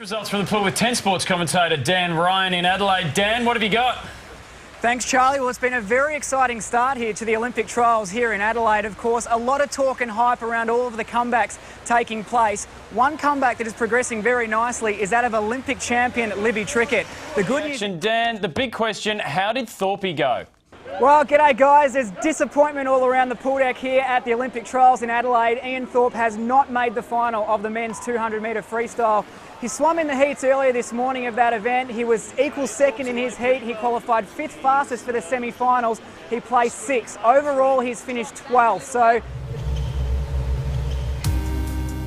Results from the pool with 10 Sports commentator Dan Ryan in Adelaide. Dan, what have you got? Thanks, Charlie. Well, it's been a very exciting start here to the Olympic trials here in Adelaide. Of course, a lot of talk and hype around all of the comebacks taking place. One comeback that is progressing very nicely is that of Olympic champion Libby Trickett. The good news... Dan, the big question, how did Thorpe go? Well, g'day guys. There's disappointment all around the pool deck here at the Olympic trials in Adelaide. Ian Thorpe has not made the final of the men's 200-metre freestyle. He swam in the heats earlier this morning of that event. He was equal second in his heat. He qualified 5th fastest for the semi-finals. He placed 6th. Overall, he's finished 12th. So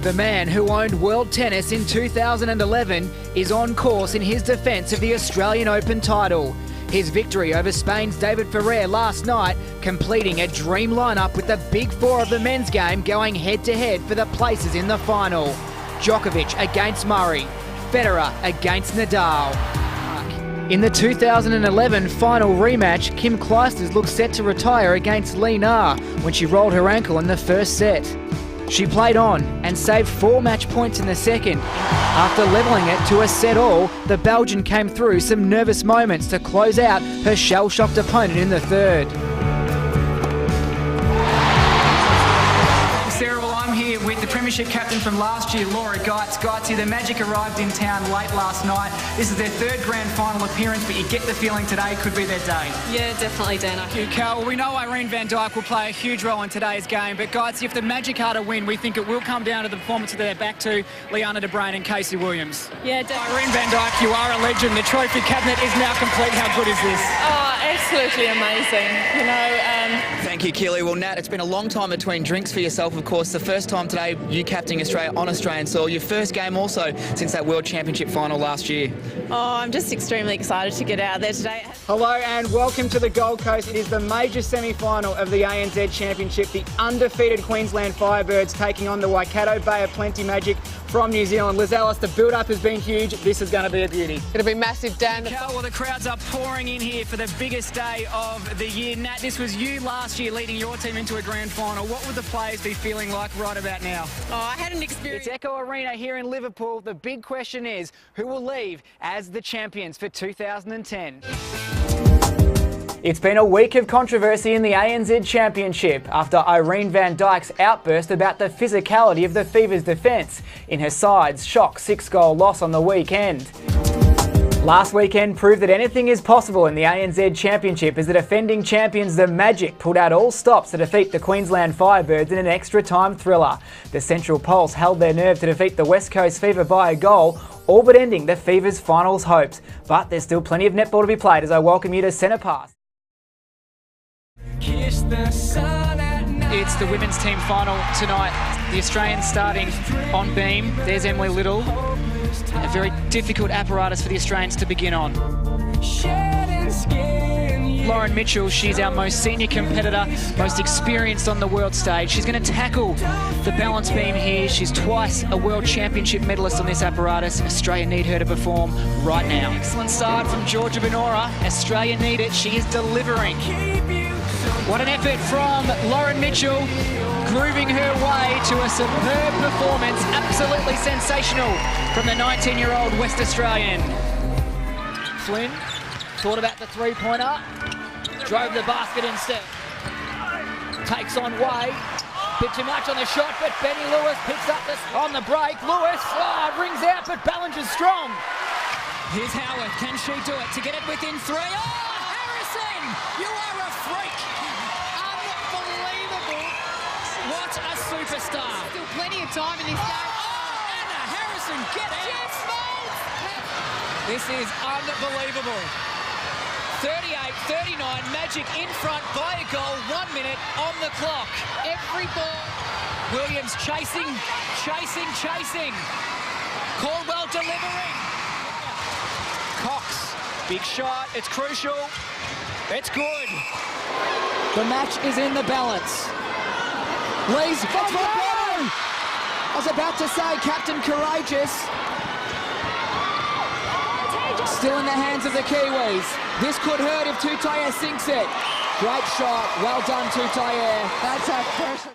the man who owned world tennis in 2011 is on course in his defence of the Australian Open title. His victory over Spain's David Ferrer last night, completing a dream lineup with the big four of the men's game going head-to-head for the places in the final. Djokovic against Murray, Federer against Nadal. In the 2011 final rematch, Kim Clijsters looked set to retire against Li Na when she rolled her ankle in the first set. She played on and saved 4 match points in the second. After levelling it to a set all, the Belgian came through some nervous moments to close out her shell-shocked opponent in the third. With the Premiership captain from last year, Laura Geitz. Geitzy, the Magic arrived in town late last night. This is their 3rd grand final appearance, but you get the feeling today could be their day. Yeah, definitely, Dana. Thank you, Cal. We know Irene van Dijk will play a huge role in today's game, but Geitzy, if the Magic are to win, we think it will come down to the performance of their back to Liana de Bruin and Casey Williams. Yeah, definitely. Irene van Dijk, you are a legend. The trophy cabinet is now complete. How good is this? Oh, absolutely amazing. You know, Thank you, Keely. Well, Nat, it's been a long time between drinks for yourself, of course. The first time today, you captaining Australia on Australian soil. Your first game also since that World Championship final last year. oh, I'm just extremely excited to get out there today. Hello and welcome to the Gold Coast. It is the major semi-final of the ANZ Championship. The undefeated Queensland Firebirds taking on the Waikato Bay of Plenty Magic from New Zealand. Liz Ellis, the build-up has been huge. This is going to be a beauty. It'll be massive, Dan. Well, the crowds are pouring in here for the biggest day of the year. Nat, this was you last year leading your team into a grand final. What would the players be feeling like right about now? Oh, I had an experience. It's Echo Arena here in Liverpool. The big question is, who will leave as the champions for 2010? It's been a week of controversy in the ANZ Championship after Irene van Dijk's outburst about the physicality of the Fever's defence in her side's shock 6-goal loss on the weekend. Last weekend proved that anything is possible in the ANZ Championship as the defending champions, the Magic, pulled out all stops to defeat the Queensland Firebirds in an extra-time thriller. The Central Pulse held their nerve to defeat the West Coast Fever by a goal, all but ending the Fever's finals hopes. But there's still plenty of netball to be played as I welcome you to Centre Pass. It's the women's team final tonight. The Australians starting on beam. There's Emily Little. A very difficult apparatus for the Australians to begin on. Lauren Mitchell, she's our most senior competitor, most experienced on the world stage. She's going to tackle the balance beam here. She's twice a world championship medalist on this apparatus. Australia need her to perform right now. Excellent start from Georgia Benora. Australia need it. She is delivering. What an effort from Lauren Mitchell, grooving her way to a superb performance. Absolutely sensational from the 19-year-old West Australian. Flynn thought about the three-pointer, drove the basket instead. Takes on Way, bit too much on the shot, but Benny Lewis picks up this on the break. Lewis rings out, but Ballinger's strong. Here's Howard, can she do it to get it within 3? Oh, Harrison, you are a freak. Unbelievable. What a superstar. Still plenty of time in this game. Oh, Anna Harrison, get out. This is unbelievable. 38-39, Magic in front by a goal, 1 minute on the clock. Every ball. Williams chasing. Caldwell delivering. Cox, big shot, it's crucial. It's good. The match is in the balance. Lee's for the blow. I was about to say Captain Courageous. Still in the hands of the Kiwis. This could hurt if Tutayer sinks it. Great shot. Well done, Tutayer. That's a pressure.